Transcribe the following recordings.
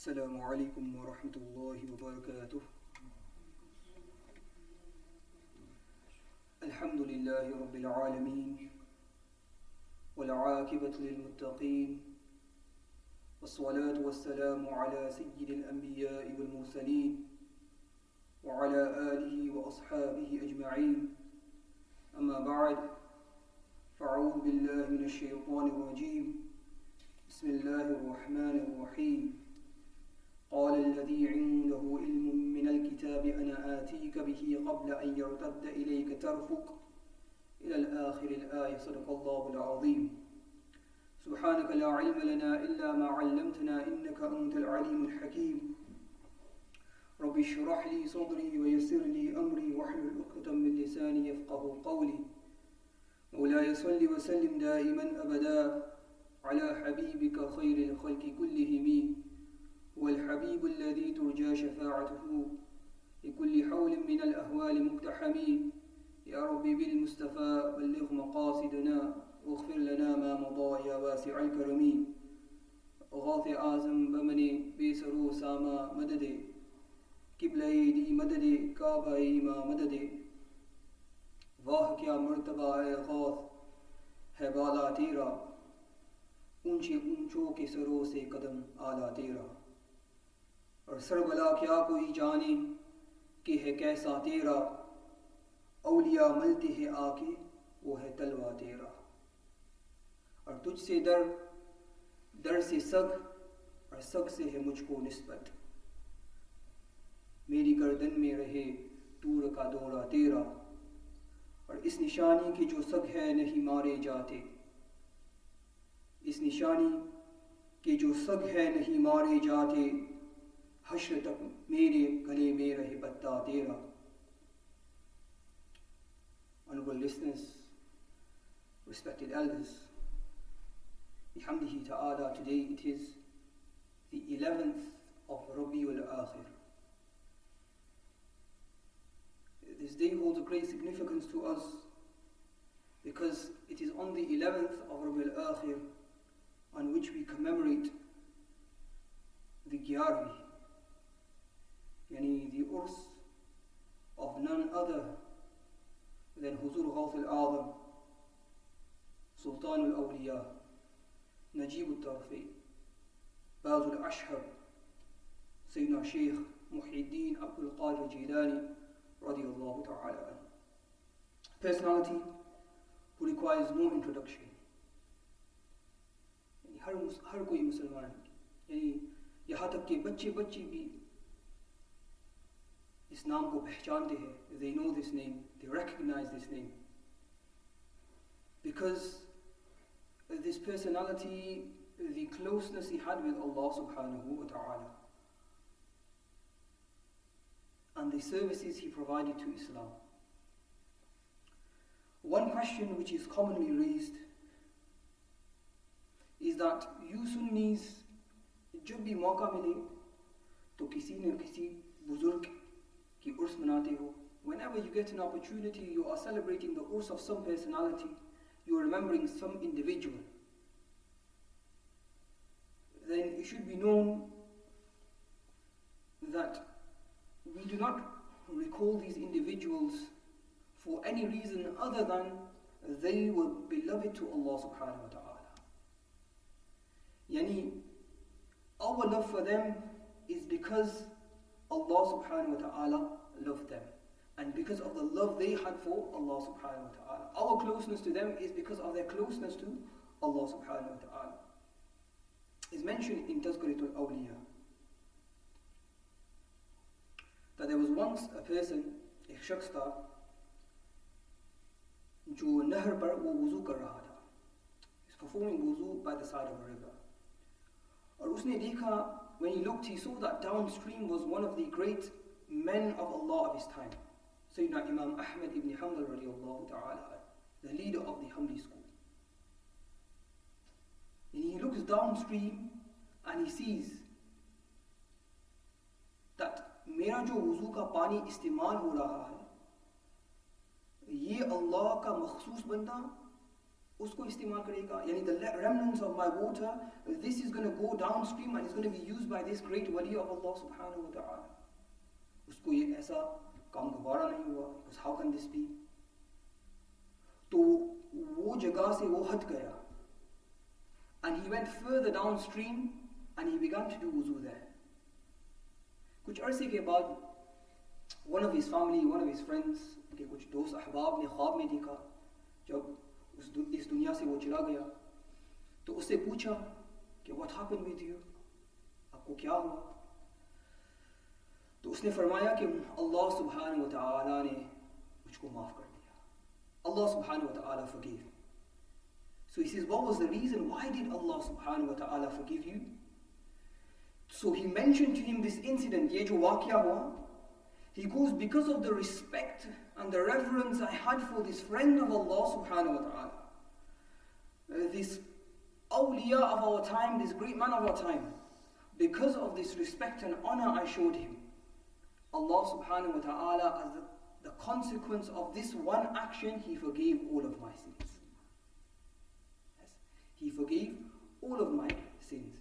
السلام عليكم ورحمة الله وبركاته. الحمد لله رب العالمين والعاقبة للمتقين والصلاة والسلام على سيد الأنبياء والمرسلين وعلى آله وأصحابه أجمعين. أما بعد، فأعوذ بالله من الشيطان الرجيم. بسم الله الرحمن الرحيم. قال الذي عنده علم من الكتاب أنا آتيك به قبل أن يرتد إليك طرفك إلى الآخر الآية. صدق الله العظيم. سبحانك لا علم لنا إلا ما علمتنا إنك أنت العليم الحكيم. رب اشرح لي صدري ويسر لي أمري واحلل عقدة من لساني يفقه قولي. مولاي صل وسلم دائما أبدا على حبيبك خير الخلق كلهم، هو الحبيب الذي ترجى شفاعته لكل حول من الأهوال مقتحم. يا ربي بالمصطفى بلغ مقاصدنا واغفر لنا ما مضى يا واسع الكرم. غوث آزم بمن بيسرو ساما مدد قبلہ دی مدد کعبہ ما مدد. واہ کیا مرتبہ ہے غوث ہے بالا تیرا، اونچے اونچوں کے سروں سے قدم آلا تیرا. اور سربلا کیا کوئی جانے کہ ہے کیسا تیرا، اولیاء ملتے ہیں آ کے وہ ہے تلوا تیرا. اور تجھ سے در سے سگ اور سگ سے ہے مجھ کو نسبت. میری گردن میں رہے طور کا دورہ تیرا، اور اس نشانی کے جو سگ ہے نہیں مارے جاتے. اس نشانی کے جو سگ ہے نہیں مارے جاتے، حشر تک میرے گلے میں رہے پتا تیرا. Honorable listeners, respected elders, bihamdihi ta'ala, today it is the 11th of Rabiul Akhir. This day holds a great significance to us because it is on the 11th of Rabiul Akhir on which we commemorate the Gyarvi, yani the Urs of none other than Zuhr Salah, Sultan al-Awliya, Najib al-Tarfi, Baz al-Ashhab, Sayyidina Shaykh Muhyiddin Abdul Qadir Jilani radiyallahu ta'ala. Personality who requires no introduction. हर कोई मुसलमान, यानी यहाँ तक कि बच्चे भी इस नाम को पहचानते हैं. They know this name, they recognize this name, because this personality, the closeness he had with Allah subhanahu wa ta'ala and the services he provided to Islam. One question which is commonly raised is that you Sunnis जब भी मौका मिले तो किसी न किसी बुजुर्ग की उर्स मनाते हो. Whenever you get an opportunity, you are celebrating the urs of some personality, you are remembering some individual. Then it should be known that we do not recall these individuals for any reason other than they were beloved to Allah subhanahu wa ta'ala. Yani, our love for them is because Allah subhanahu wa ta'ala loved them, and because of the love they had for Allah subhanahu wa ta'ala. Our closeness to them is because of their closeness to Allah subhanahu wa ta'ala. It's mentioned in Tazkiratul Awliya that there was once a person, एक शख्स था जो नहर पर वो वुजू कर रहा था. He's performing wuzu by the side of a river. और उसने देखा, when he looked, he saw that downstream was one of the great men of Allah of his time, Sayyidina Imam Ahmad ibn Hanbal radiyallahu ta'ala, the leader of the Hanbali school. And he looks downstream and he sees that मेरा जो वुजू का पानी इस्तेमाल हो रहा है, ये अल्लाह का मखसूस बंदा उसको इस्तेमाल करेगा, यानी the remnants of my water, this is going to go downstream and it's going to be used by this great wali of Allah subhanahu wa ta'ala. उसको ये ऐसा काम दोबारा नहीं हुआ, because how can this be? तो वो जगह से वो हट गया, and he went further downstream and he began to do wuzu there. कुछ अरसे के बाद one of his family, one of his friends, के कुछ दोस्त अहबाब ने ख्वाब में देखा जब इस दुनिया से वो चला गया, तो उससे पूछा कि what happened with you, आपको क्या हुआ? तो उसने फरमाया कि अल्लाह सुब्हानहु व तआला ने मुझको माफ कर दिया. Allah subhanahu wa ta'ala forgave me. So he says, what was the reason? Why did Allah subhanahu wa ta'ala forgive you? So he mentioned to him this incident, ye jo waqia hua. He goes, because of the respect and the reverence I had for this friend of Allah subhanahu wa ta'ala, this awliya of our time, this great man of our time, because of this respect and honor I showed him, Allah subhanahu wa ta'ala, as the consequence of this one action, He forgave all of my sins. Yes, He forgave all of my sins.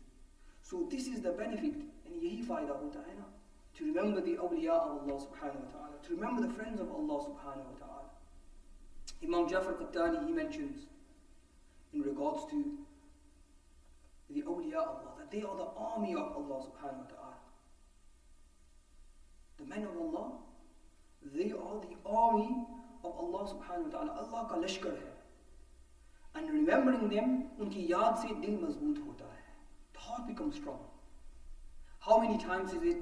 So this is the benefit, and yahi fayda hota hai na, to remember the awliya of Allah subhanahu wa ta'ala, to remember the friends of Allah subhanahu wa ta'ala. Imam Jafar Qattani, he mentions in regards to the awliya of Allah, that they are the army of Allah subhanahu wa ta'ala. The men of Allah, they are the army of Allah subhanahu wa ta'ala. Allah ka lashkar hai. And remembering them, unki yaad se dil mazboot hota hai. The heart becomes strong. How many times is it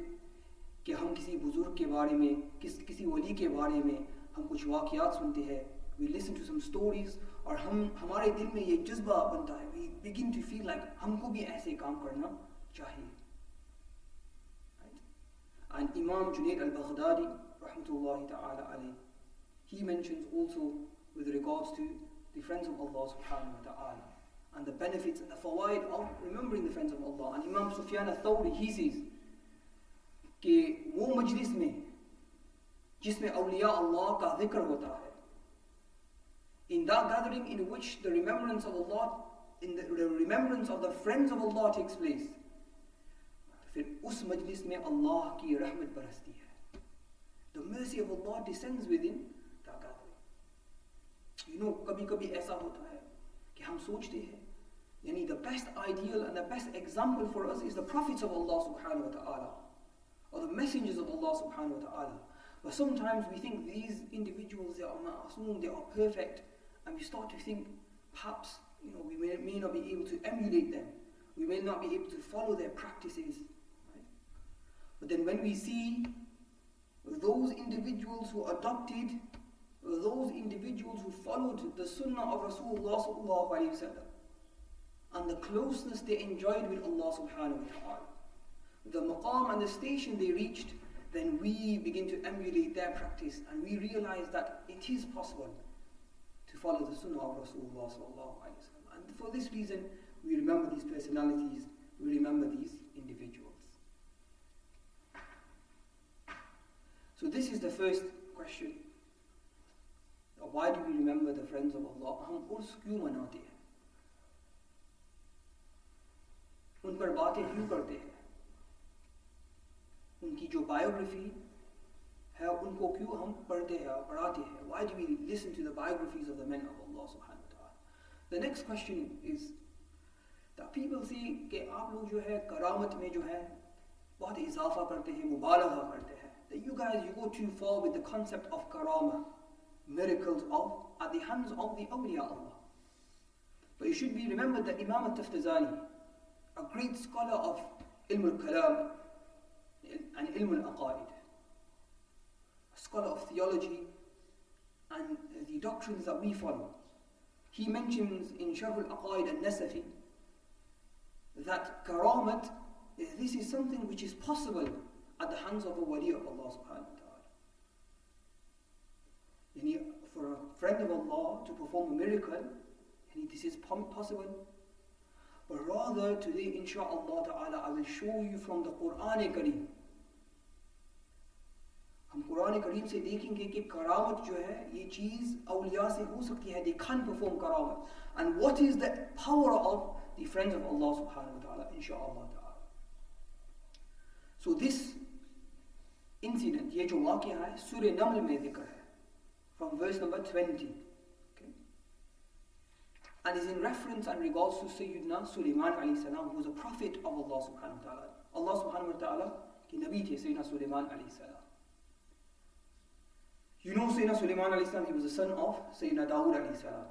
कि हम किसी बुजुर्ग के बारे में, किसी वली के बारे में हम कुछ वाक़यात सुनते हैं, we listen to some stories, और हमारे दिल में ये जज्बा बनता है, we begin to feel like हमको भी ऐसे काम करना चाहिए. Right? And Imam Junaid al-Baghdadi rahmatullahi ta'ala alayhi, he mentions also with regards to the friends of Allah subhanahu wa ta'ala and the benefits and the fawaid of remembering the friends of Allah. And Imam Sufyan al-Thawri, he says कि वो मजलिस में जिसमें औलिया अल्लाह का जिक्र होता है, in that gathering in which the remembrance of Allah, in the remembrance of the friends of Allah takes place, फिर उस मजलिस में अल्लाह की रहमत बरसती है. The mercy of Allah descends within that gathering. You know, कभी-कभी ऐसा होता है कि हम सोचते हैं, यानी the best ideal and the best example for us is the prophets of Allah subhanahu wa ta'ala, or the messengers of Allah subhanahu wa ta'ala. But sometimes we think these individuals, they are ma'asum, they are perfect, and we start to think perhaps, you know, we may not be able to emulate them, we may not be able to follow their practices, right? But then when we see those individuals who adopted, those individuals who followed the sunnah of Rasulullah sallallahu alayhi wa sallam, and the closeness they enjoyed with Allah subhanahu wa ta'ala, the maqam and the station they reached, then we begin to emulate their practice, and we realize that it is possible to follow the sunnah of Rasulullah sallallahu alayhi wa sallam. And for this reason, we remember these personalities, we remember these individuals. So this is the first question. Why do we remember the friends of Allah? हम उर्स क्यों मनाते हैं? उन पर बातें क्यों करते हैं? उनकी जो biography है, उनको क्यों हम पढ़ते हैं, पढ़ाते हैं? Why do we listen to the biographies of the men of Allah subhanahu wa ta'ala? The next question is that people say कि आप लोग जो है करामत में जो है बहुत इजाफा करते हैं, मुबालगा करते हैं. That you guys, you go too far with the concept of karama, miracles at the hands of the awliya Allah. But you should be remembered that Imam al-Taftazani, a great scholar of ilm al-kalam and ilm al-aqaid, a scholar of theology and the doctrines that we follow, he mentions in Sharh al-Aqaid al-Nasafi that karamat, this is something which is possible at the hands of a wali of Allah subhanahu wa ta'ala. For a friend of Allah to perform a miracle, this is possible. But rather today, inshaAllah ta'ala, I will show you from the Quran Kareem हम कुरान करीम से देखेंगे कि करामत जो है ये चीज़ औलिया से हो सकती है. They can perform करामत. And what is the power of the friends of Allah subhanahu wa ta'ala, inshaAllah ta'ala. So this incident, ये जो वाक़या है सूरह नमल में ज़िक्र है, from verse number 20, okay? And is in reference and regards to Sayyidina Sulaiman alayhi salam, who was a prophet of Allah subhanahu wa ta'ala. Allah subhanahu wa ta'ala के नबी थे Sayyidina Sulaiman alayhi salam. You know Sayyidina Sulaiman alayhi salam, he was the son of Sayyidina Dawood alayhi salam.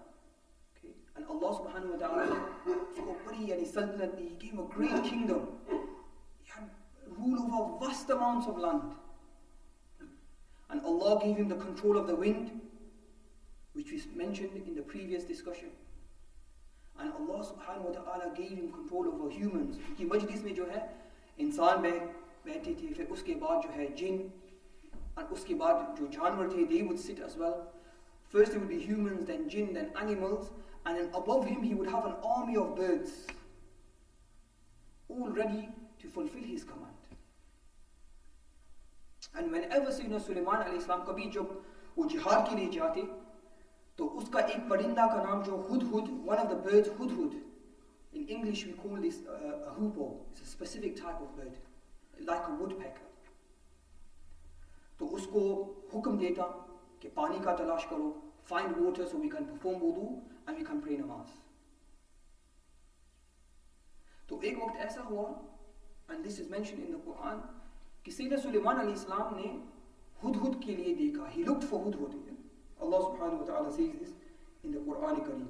Okay? And Allah subhanahu wa ta'ala, उसको बड़ी यानी सल्तनत दी, he gave him a great kingdom. He had rule over vast amounts of land. And Allah gave him the control of the wind, which we mentioned in the previous discussion. And Allah subhanahu wa ta'ala gave him control over humans. कि मजलिस में जो है इंसान बैठे थे, फिर उसके बाद जो है जिन, and उसके बाद जो जानवर थे, they would sit as well. First it would be humans, then jinn, then animals, and then above him he would have an army of birds, all ready to fulfill his command. And whenever Sayyidina Sulaiman alayhi salam कभी जब वो जिहाद के लिए जाते, तो उसका एक परिंदा का नाम जो hudhud, one of the birds, hudhud. In English we call this a hoopoe. It's a specific type of bird, like a woodpecker. तो उसको हुक्म देता कि पानी का तलाश करो, find water so we can perform wudu and we can pray namaz. तो एक वक्त ऐसा हुआ, and this is mentioned in the Quran, कि Sayyidina Sulaiman alayhi salam ने hudhud के लिए देखा. He looked for hudhud. Allah subhanahu wa ta'ala says this in the Quran Kareem.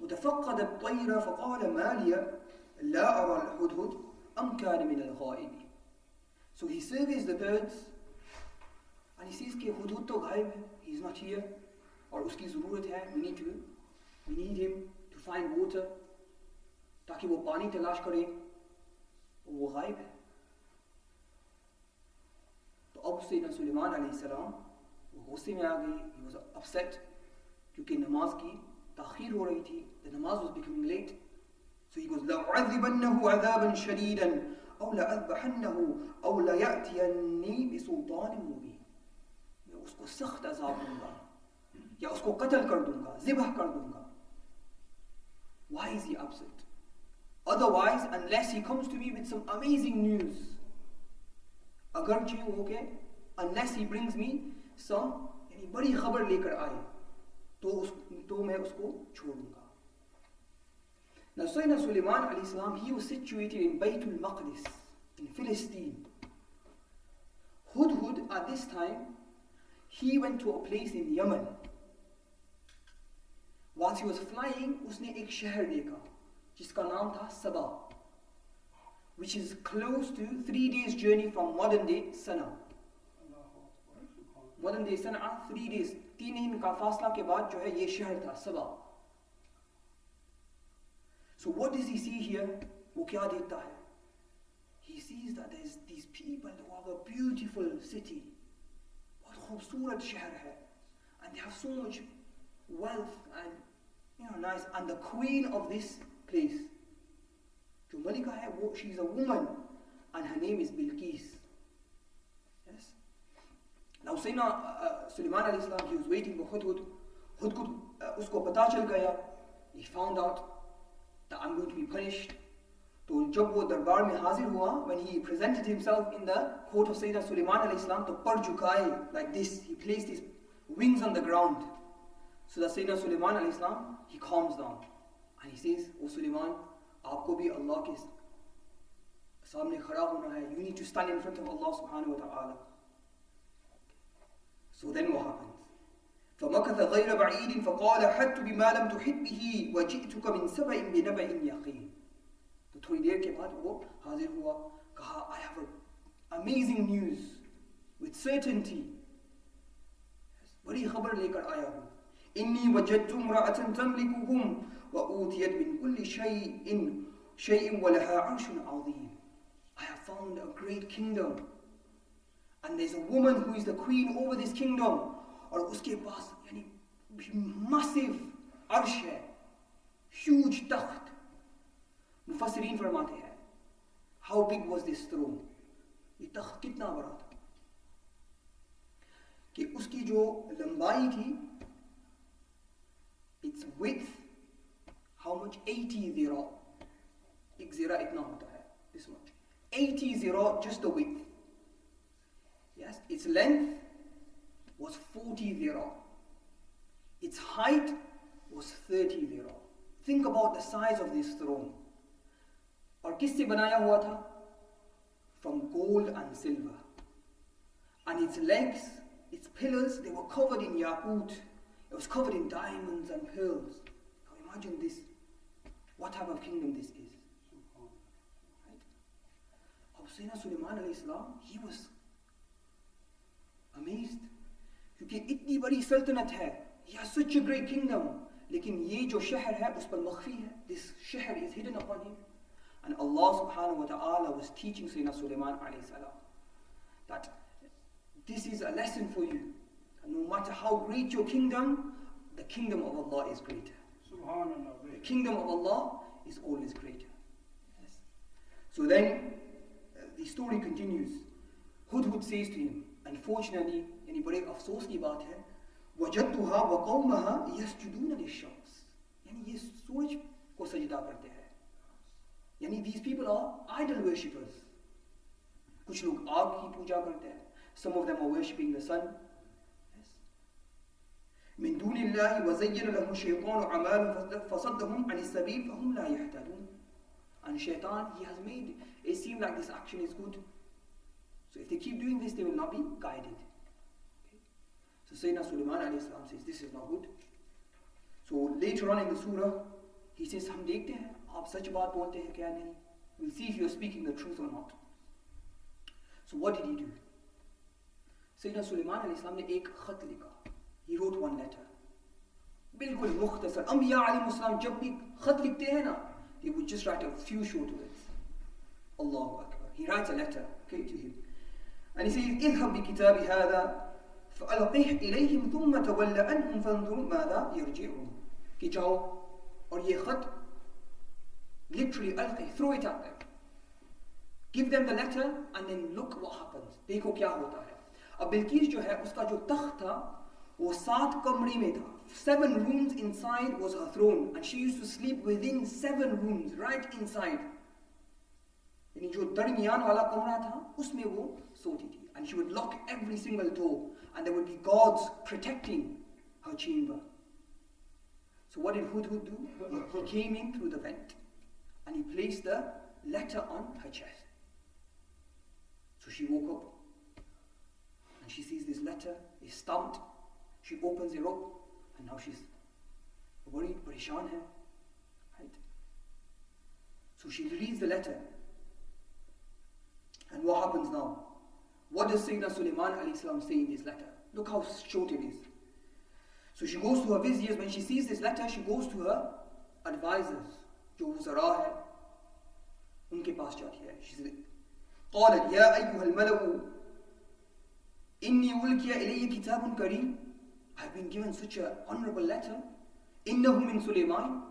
وتفقد الطير فقال ما لي لا أرى الهدهد أم كان من الغائبين. So he surveys the birds and he says कि hudhud तो गायब है, he's not here, और उसकी ज़रूरत है, we need him to find water, ताकि वो पानी तलाश करे, और वो गायब है. तो अब सैयदना सुलेमान अलैहि सलाम वो गुस्से में आ गई. He was upset क्योंकि नमाज की ताख़ीर हो रही थी. The namaz was becoming late. So he goes, لَأُعَذِّبَنَّهُ عَذَابًا شَدِيدًا أَوْ لَأَذْبَحَنَّهُ أَوْ لَيَأْتِيَنِّي بِسُلْطَانٍ مُبِينٍ. मैं उसको सख्त अज़ाब दूंगा, या उसको कत्ल कर दूंगा, ज़िबह कर दूंगा. Why is he upset? Otherwise, unless he comes to me with some amazing news, अगरचे हो के, unless he brings me some यानी बड़ी खबर लेकर आए, तो मैं उसको छोड़ूंगा. Now Sayyidina Sulaiman alayhi salam, he was situated in Baytul Maqdis in Philistine. Hudhud at this time, he went to a place in Yemen. Whilst he was flying, उसने एक शहर देखा जिसका नाम था Saba, which is close to 3 days journey from modern day Sana'a. Modern day Sana'a, 3 days, 3 दिन का फासला के बाद जो है ये शहर था Saba. So what does he see here? वो क्या देखता है? He sees that there's these people who have a beautiful city. बहुत खूबसूरत शहर है, and they have so much wealth and nice. And the queen of this place, जो मलिका है, वो she's a woman, and her name is Bilqis. Yes. Now Sayyidina Sulaiman alayhi salam, he was waiting for Hudhud. Hudhud उसको पता चल गया. He found out that I'm going to be punished. तो जब वो दरबार में हाजिर हुआ, when he presented himself in the court of Sayyidina Sulaiman alayhi salam, तो पर झुकाए like this, he placed his wings on the ground, so that Sayyidina Sulaiman alayhi salam, he calms down and he says, O Sulaiman, आपको भी अल्लाह के सामने खड़ा होना है. You need to stand in front of Allah subhanahu wa ta'ala. So then what happens? فمكث غير بعيد فقال حدت بما لم تحط به وجئتك من سبأ بنبأ يقين. तो थोड़ी देर के बाद वो हाजिर हुआ, कहा I have an amazing news with certainty. बड़ी खबर लेकर आया हूँ. إني وجدت امرأة تملكهم وأوتيت من كل شيء ولها عرش عظيم. I have found a great kingdom, and there's a woman who is the queen over this kingdom, और उसके पास यानी massive अर्श है, huge तख्त. मुफस्सिरीन फरमाते हैं, how big was this throne? ये तख्त कितना बड़ा था? कि उसकी जो लंबाई थी, its width, how much? 80 zira. एक zira इतना होता है, this much. 80 zira, just the width. Yes, its length was 40 zira. Its height was 30 zira. Think about the size of this throne. और किससे बनाया हुआ था? From gold and silver. And its legs, its pillars, they were covered in yaqut. It was covered in diamonds and pearls. Now imagine this. What type of kingdom this is. Right? Sayyidina Sulaiman alayhi salam, he was amazed. क्योंकि इतनी बड़ी सल्तनत है. He has such a great kingdom. लेकिन ये जो शहर है उस पर मख्फी है. This शहर is hidden upon him. And Allah subhanahu wa ta'ala was teaching Sayyidina Sulaiman alayhi salam that this is a lesson for you. No matter how great your kingdom, the kingdom of Allah is greater. The kingdom of Allah is always greater. Yes. So then, the story continues. Hudhud says to him, unfortunately, yani bade afsos ki baat hai, wajadtuha wa qawmaha yasjuduna lish-shams. Yani ye suraj ko sajda karte hai. Yani these people are idol worshippers. Kuch log aag ki puja karte hai. Some of them are worshipping the sun. من دون الله وزين لهم الشيطان أعمالهم فصدهم عن السبيل فهم لا يهتدون. And shaitan, he has made it seem like this action is good. So if they keep doing this, they will not be guided. Okay. So Sayyidina Sulaiman alayhi salam says, this is not good. So later on in the surah, he says, हम देखते हैं आप सच बात बोलते हैं क्या नहीं. We'll see if you're speaking the truth or not. So what did he do? Sayyidina Sulaiman alayhi salam ने एक खत लिखा. He wrote one letter. बिल्कुल मुख्तसर. अंबिया अलैहिस्सलाम जब भी खत लिखते हैं ना, he would just write a few short words. Allahu Akbar. He writes a letter, okay, to him. And he says, اذهب بكتابي هذا فألقيه إليهم ثم تول عنهم فانظر ماذا يرجعون. कि जाओ और ये खत literally ألقيه, throw it at them. Give them the letter and then look what happens. देखो क्या होता है. अब बिल्कीस जो है उसका जो तख्त था वो 7 कमरे में था. 7 rooms inside was her throne, and she used to sleep within 7 rooms, right inside. यानी जो दरमियान वाला कमरा था उसमें वो सोती थी. And she would lock every single door, and there would be guards protecting her chamber. So what did Hudhud do? He came in through the vent, and he placed the letter on her chest. So she woke up, and she sees this letter is stamped. She opens it up, and now she's worried, parishan hai, right? So she reads the letter, and what happens now? What does Sayyidina Sulaiman alayhi salam say in this letter? Look how short it is. So she goes to her viziers. When she sees this letter, she goes to her advisors, जो वज़रा है, उनके पास जाती है. She said, قالت يا أيها الملأ إني ألقي إلي كتاب كريم. I've been given such an honorable letter. إنه من سليمان.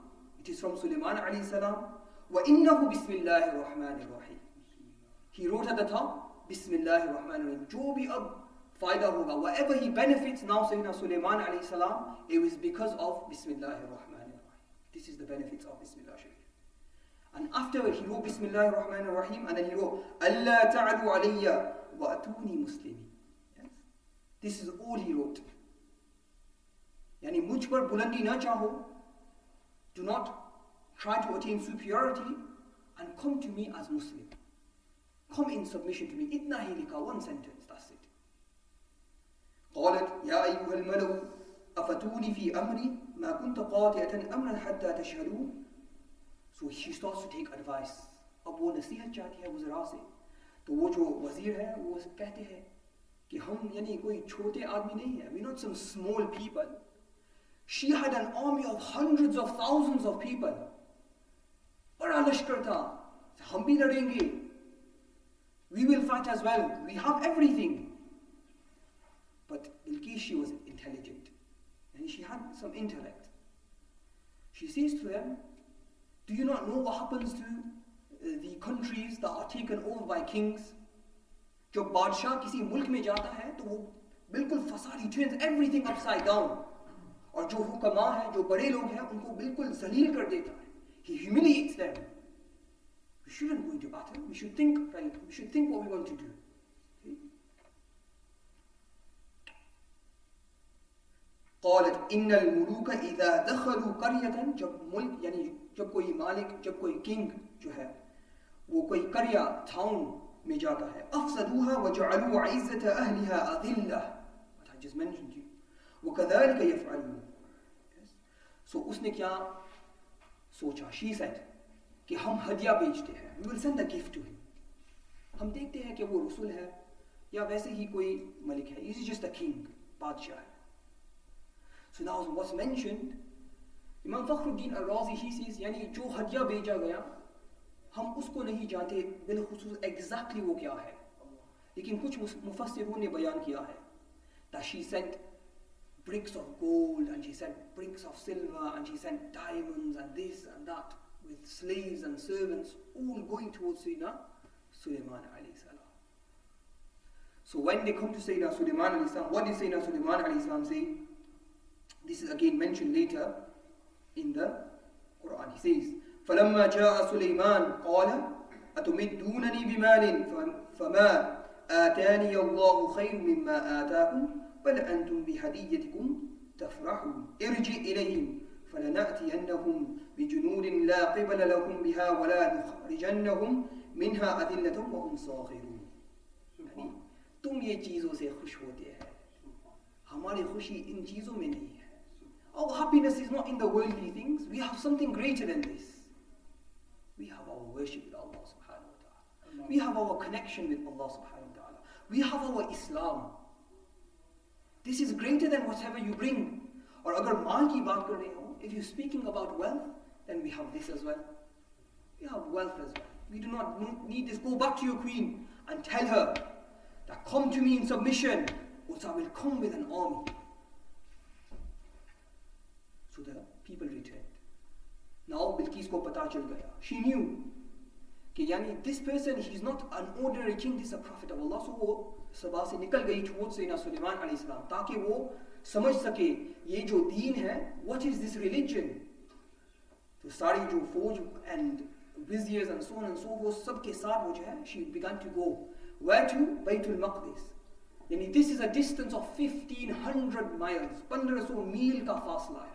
It is from Sulaiman alayhi salam. وإنه بسم الله الرحمن الرحيم. He wrote at the top, Bismillah ar-Rahman ar-Rahim. Jo bhi ab fayda hoga, whatever he benefits now, Sayyidina Sulaiman alayhi salam, it was because of Bismillah ar-Rahman ar-Rahim. This is the benefits of Bismillah Sharif. And afterward he wrote Bismillah ar-Rahman ar-Rahim, and then he wrote, Allah ta'adu alayya wa atuni muslimin. Yes? This is all he wrote. Yani mujh par bulandi na chaho, do not try to attain superiority, and come to me as Muslim. Come in submission to me. Itna hi likha, one sentence, that's it. قالت يا أيها الملأ أفتوني في أمري ما كنت قاطعة أمرا حتى تشهدون. So she starts to take advice. अब वो नसीहत चाहती है वज़रा से. तो वो जो वज़ीर है वो कहते हैं कि हम यानी कोई छोटे आदमी नहीं है. We're not some small people. She had an army of hundreds of thousands of people. बड़ा लश्कर था. हम भी लड़ेंगे. We will fight as well. We have everything. But Bilqis, she was intelligent. And she had some intellect. She says to them, do you not know what happens to the countries that are taken over by kings? जब बादशाह किसी मुल्क में जाता है तो वो बिल्कुल फसाद, he turns everything upside down. और जो हुक्मा है, जो बड़े लोग हैं, उनको बिल्कुल जलील कर देता है. He humiliates them. We shouldn't go into battle. We should think right. We should think what we want to do. Okay? قالت إن الملوك إذا دخلوا قرية, जब मुल्क यानी जब कोई मालिक, जब कोई किंग जो है वो कोई करिया टाउन में जाता है, अफसदूहा वजअलू इज़्ज़त अहलिहा अज़िल्ला, what I just mentioned to you, वकज़ालिक यफ़अलून. So उसने क्या सोचा? She said कि हम हदिया भेजते हैं, we will send a gift to him. हम देखते हैं कि वो रसूल है या वैसे ही कोई मलिक है, he is just a king, बादशाह है. So now what's mentioned, इमाम फ़खरुद्दीन अल-राज़ी he says यानी जो हदिया भेजा गया हम उसको नहीं जानते बिलखुसूस एग्जैक्टली वो क्या है, लेकिन कुछ मुफस्सिरों ने बयान किया है that she sent bricks of gold and she sent bricks of silver and she sent diamonds and this and that with slaves and servants all going towards Sayyidina Sulaiman alayhi salam. So when they come to Sayyidina Sulaiman alayhi salam, what did Sayyidina Sulaiman alayhi salam say? This is again mentioned later in the Quran. He says, فلما جاء سليمان قال أتمدونني بمال فما آتاني الله خير مما آتاكم بل أنتم بهديتكم تفرحون ارجع إليهم فلنأتينهم بجنود لا قبل لهم بها ولا نخرجنهم منها أذلة وهم صاغرون. यानी तुम ये चीज़ों से खुश होते हैं, हमारी खुशी इन चीज़ों में नहीं है. Our happiness is not in the worldly things. We have something greater than this. We have our worship with Allah subhanahu wa ta'ala. We have our connection with Allah subhanahu wa ta'ala. We have our Islam. This is greater than whatever you bring. और अगर माल की बात कर रहे हो, if you're speaking about wealth, then we have this as well. We have wealth as well. We do not need this. Go back to your queen and tell her that come to me in submission, or I will come with an army. So the people returned. Now Bilqis ko pata chal gaya. She knew कि यानी this person, he is not an ordinary king, this is a prophet of Allah. So वो सबा से निकल गई towards Sayyidina Sulaiman alayhi salam ताकि वो समझ सके ये जो दीन है, what is this religion. तो सारी जो फौज and viziers and so on and so forth सबके साथ वो जो है, she began to go where to Baytul Maqdis. यानी this is a distance of 1500 miles, 1500 मील का फासला है.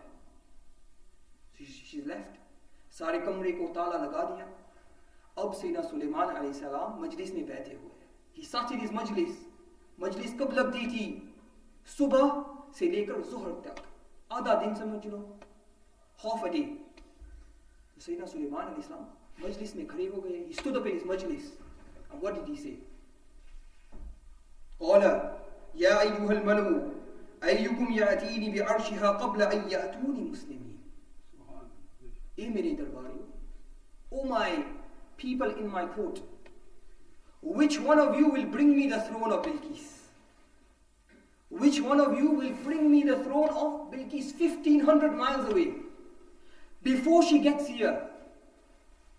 She's left. सारे कमरे को ताला लगा दिया. अब सैयदना सुलेमान अलैहिस्सलाम मजलिस में बैठे हुए हैं. He sat in his मजलिस. मजलिस कब लगती थी? सुबह से लेकर ज़ुहर तक, आधा दिन समझ लो, half a day. तो सैयदना सुलेमान अलैहिस्सलाम मजलिस में खड़े हो गए. He stood up in his Majlis. And what did he say? قال يا أيها الملأ أيكم يأتيني بعرشها قبل أن يأتوني مسلمين. ए मेरे दरबारियों, O my people in my court, which one of you will bring me the throne of Bilqis? Which one of you will bring me the throne of Bilqis 1500 miles away? Before she gets here,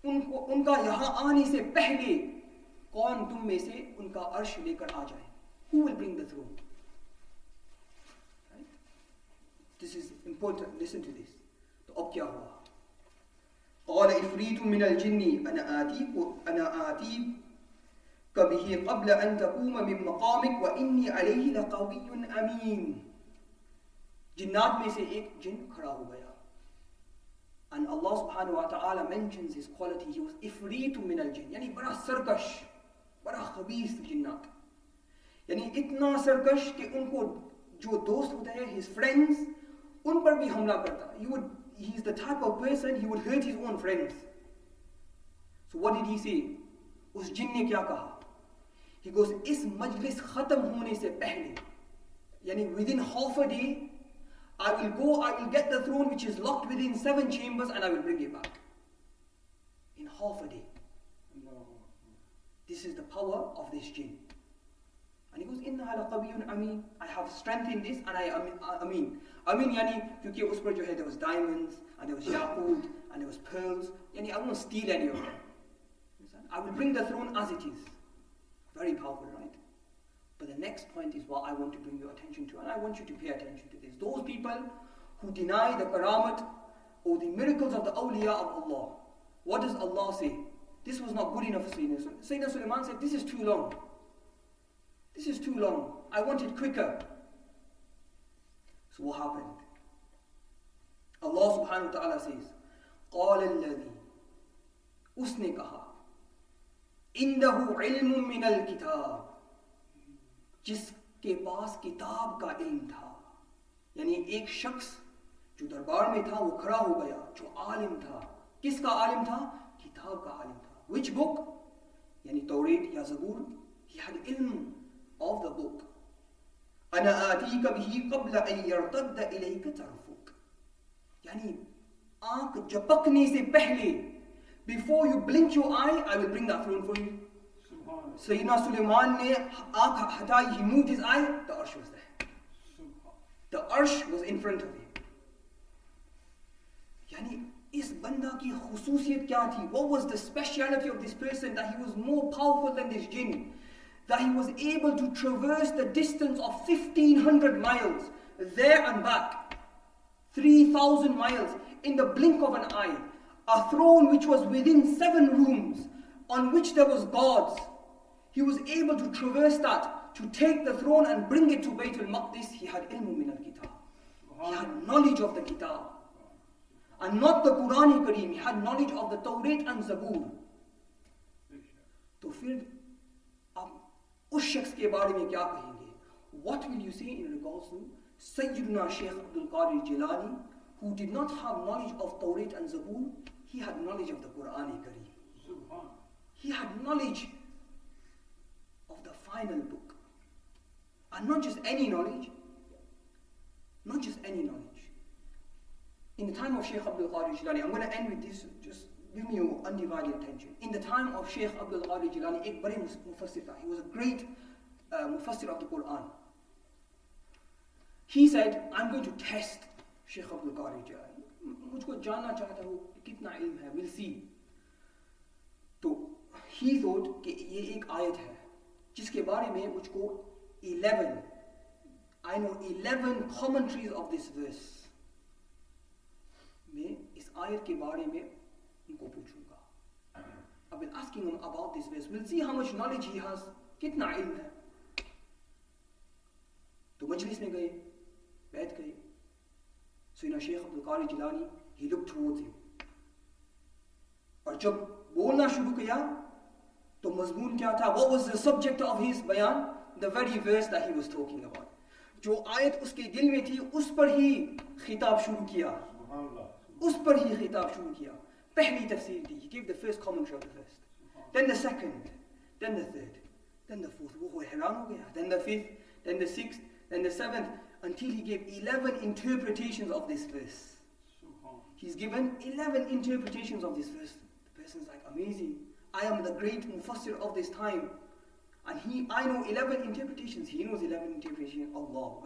उनका यहाँ आने से पहले कौन तुम में से उनका अर्श लेकर आ जाए? Who will bring the throne? Right? This is important. Listen to this. तो अब क्या हुआ? قال إفريت من الجن أنا آتيك به قبل أن تقوم من مقامك وإني عليه لقوي أمين. जिन्नात में से एक जिन खड़ा हो गया. And Allah subhanahu wa ta'ala mentions his quality. He was إفريت من الجن, यानी बड़ा सरकश, बड़ा खबीस जिन्नात. यानी इतना सरकश कि उनको जो दोस्त होते हैं, his friends, उन पर भी हमला करता. He's the type of person, he would hurt his own friends. So what did he say? उस जिन ने क्या कहा? He goes, इस मजलिस खत्म होने से पहले, यानी within half a day, I will get the throne which is locked within 7 chambers and I will bring it back. In half a day. This is the power of this jinn. And he goes, إِنَّهَا لَقَوِيٌّ أَمِينٌ. I have strength in this and I am Amin. Amin yani, क्योंकि उस पर जो है, there was diamonds and there was yaqut and there was pearls. Yani, I won't steal any of them. I will bring the throne as it is. Very powerful, right? But the next point is what I want to bring your attention to, and I want you to pay attention to this. Those people who deny the karamat or the miracles of the awliya of Allah, what does Allah say? This was not good enough for Sayyidina Sulaiman. Sayyidina Sulaiman said, this is too long. This is too long. I want it quicker. So what happened? Allah subhanahu wa ta'ala says, قَالَ الَّذِي उसने कहा إِنَّهُ عِلْمٌ مِّنَ الْكِتَابِ जिसके पास किताब का इल्म था. यानी एक शख्स जो दरबार में था वो खड़ा हो गया, जो आलिम था. किसका आलिम था? किताब का आलिम था. Which book? यानी तौरेत या ज़बूर. He had ilm of the book. أَنَا آتِيكَ بِهِ قَبْلَ أَن يَرْتَدَّ إِلَيْكَ طَرْفُكَ. यानी आंख झपकने से पहले, before you blink your eye, I will bring that throne for you. Sayyidina Sulaiman ne aankh hatayi, he moved his eye, the arsh was there. The arsh was in front of him. Yani, is banda ki khususiyat kya thi? What was the speciality of this person, that he was more powerful than this jinn? That he was able to traverse the distance of 1,500 miles, there and back. 3,000 miles, in the blink of an eye. A throne which was within 7 rooms, on which there was gods. He was able to traverse that, to take the throne and bring it to Bayt al-Maqdis. He had ilmu min al-kitab. He had knowledge of the kitab. And not the Quran-i-Kareem. He had knowledge of the Tawrat and Zabur. तो फिर आप उस शख्स के बारे में क्या कहेंगे? What will you say in regards to Sayyiduna Shaykh Abdul Qadir Jilani, who did not have knowledge of Tawrat and Zabur? He had knowledge of the Quran-i-Kareem. He had knowledge of the final book. And not just any knowledge. Not just any knowledge. In the time of Shaykh Abdul Qadir Jilani, I'm going to end with this, just give me your undivided attention. In the time of Shaykh Abdul Qadir Jilani, ek bade mufassir tha. He was a great mufassir of the Quran. He said, I'm going to test Shaykh Abdul Qadir Jilani. मुझको जानना चाहता हूँ कि कितना इल्म है, we'll see. तो he thought कि ये एक आयत है जिसके बारे में मुझको 11 commentaries of this verse मैं इस आयत के बारे में उनको पूछूंगा. I've been asking him about this verse. We'll see how much knowledge he has. कितना इल्म है. तो मजलिस में गए, बैठ गए. Sayyidina Shaykh Abdul Qadir Jilani, he looked towards him. और जब बोलना शुरू किया, तो मजमून क्या था? What was the subject of his bayan? The very verse that he was talking about. जो आयत उसके दिल में थी, उस पर ही खिताब शुरू किया. उस पर ही खिताब शुरू किया. पहली तफसीर दी. He gave the first commentary of the first. Then the second. Then the third. Then the fourth. वो हैरान हो गया. Then the fifth. Then the sixth. Then the seventh. Until he gave 11 interpretations of this verse. He's given 11 interpretations of this verse. The person's like, amazing. I am the great mufassir of this time. And I know 11 interpretations. He knows 11 interpretations. Allah.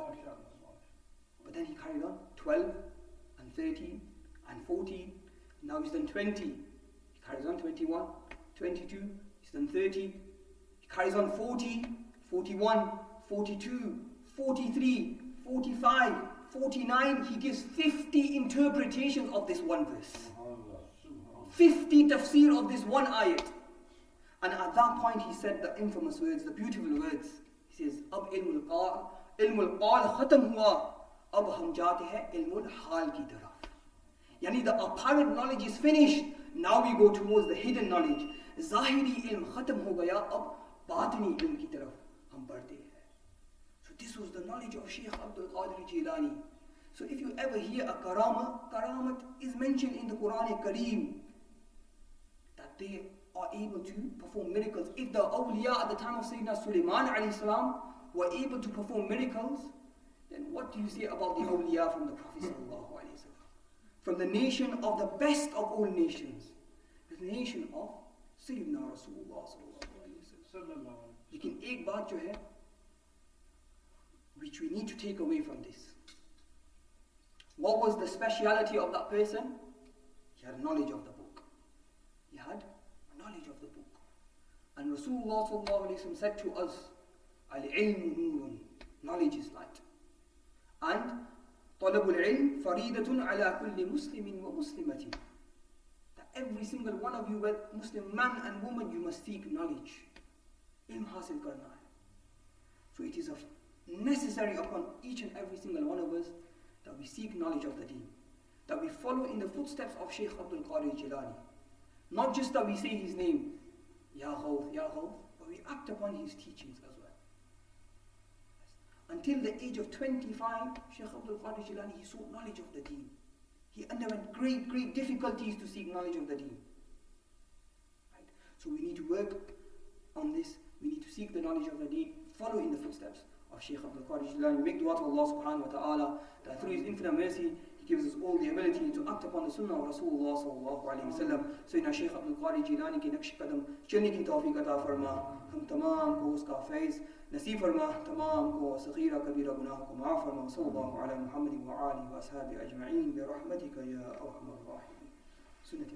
But then he carried on. 12 and 13 and 14. Now he's done 20. He carries on 21, 22. He's done 30. He carries on 40, 41, 42, 43, 45, 49. He gives 50 interpretations of this one verse. 50 tafsir of this one ayat. And at that point he said the infamous words, the beautiful words. He says, Ab ilmul qal khatam hua. Ab hum jaate hai ilmul hal ki taraf. Yani the apparent knowledge is finished. Now we go towards the hidden knowledge. Zahiri ilm khatam ho gaya. Ab batini ilm ki taraf hum badhte hain. So this was the knowledge of Shaykh Abdul Qadir Jilani. So if you ever hear a karamat is mentioned in the Quran-i-Kareem, that they are able to perform miracles. If the awliya at the time of Sayyidina Sulaiman alayhi salam were able to perform miracles, then what do you say about the awliya from the Prophet sallallahu alayhi wasallam? From the nation of the best of all nations, the nation of Sayyidina Rasulullah sallallahu alayhi wasallam. Lekin ek baat jo hai, which we need to take away from this. What was the speciality of that person? He had knowledge of the book. He had knowledge of the book. And Rasulullah sallallahu alayhi wa sallam said to us, Al-ilmu nurun. Knowledge is light. And talabul ilm faridatun ala kulli muslimin wa muslimatin. That every single one of you, whether Muslim man and woman, you must seek knowledge. Ilm hasil karna hai. So it is necessary upon each and every single one of us that we seek knowledge of the deen. That we follow in the footsteps of Shaykh Abdul Qadir Jilani. Not just that we say his name, Ya Ghawth, but we act upon his teachings as well. Until the age of 25, Shaykh Abdul Qadir Jilani, he sought knowledge of the deen. He underwent great difficulties to seek knowledge of the deen. Right? So we need to work on this. We need to seek the knowledge of the deen, follow in the footsteps of Shaykh Abdul Qadir Jilani. Make dua to Allah subhanahu wa ta'ala that through his infinite mercy, he gives us all the ability to act upon the sunnah of Rasulullah sallallahu alayhi wa sallam. So in Shaykh Abdul Qadir Jilani ki naqsh qadam chalne ki tawfiq ata farma. Hum tamam ko uska faiz नसीब फरमा, तमाम को सगीरा कबीरा गुनाहों को माफ़ फरमा। सल्लल्लाहु अला मुहम्मद व आलिहि व अस्हाबिहि अजमईन बिरहमतिका या अरहमर राहिमीन। सुन्नत